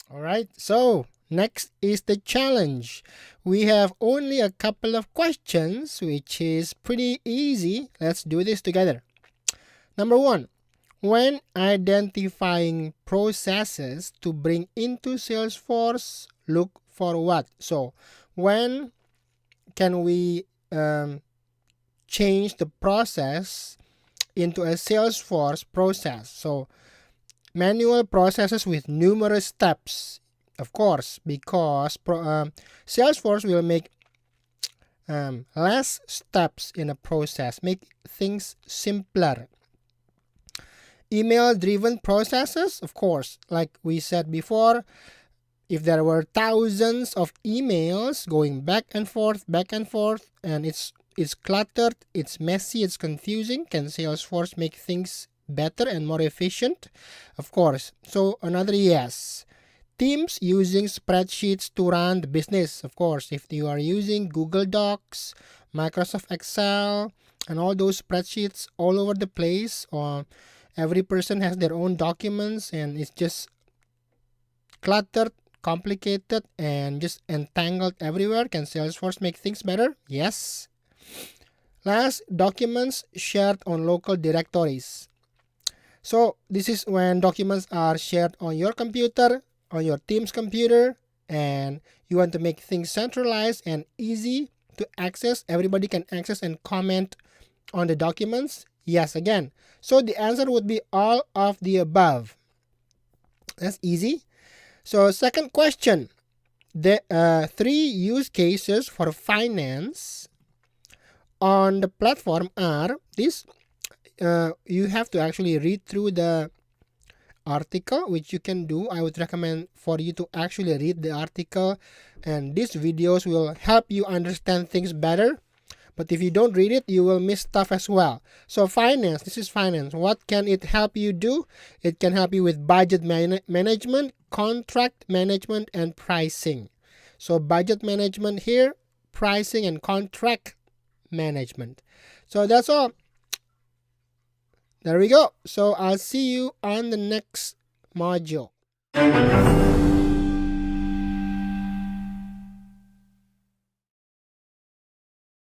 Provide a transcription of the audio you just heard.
All right, so next is the challenge. We have only a couple of questions, which is pretty easy. Let's do this together. Number one, when identifying processes to bring into Salesforce, look for what? So, when can we change the process into a Salesforce process? So, manual processes with numerous steps, of course, because Salesforce will make less steps in a process, make things simpler. Email driven processes, of course, like we said before, if there were thousands of emails going back and forth, and it's cluttered, it's messy, it's confusing, can Salesforce make things better and more efficient? Of course. So another yes. Teams using spreadsheets to run the business. Of course, if you are using Google Docs, Microsoft Excel, and all those spreadsheets all over the place, or every person has their own documents and it's just cluttered, complicated, and just entangled everywhere, can Salesforce make things better? Yes. Last, documents shared on local directories. So this is when documents are shared on your computer, on your team's computer, and you want to make things centralized and easy to access. Everybody can access and comment on the documents. Yes, again. So the answer would be all of the above. That's easy. So second question, the 3 use cases for finance on the platform are this. You have to actually read through the article, which you can do. I would recommend for you to actually read the article, and these videos will help you understand things better. But if you don't read it, you will miss stuff as well. So finance, this is finance. What can it help you do? It can help you with budget management, contract management, and pricing. So budget management here, pricing, and contract management. So that's all. There we go. So I'll see you on the next module.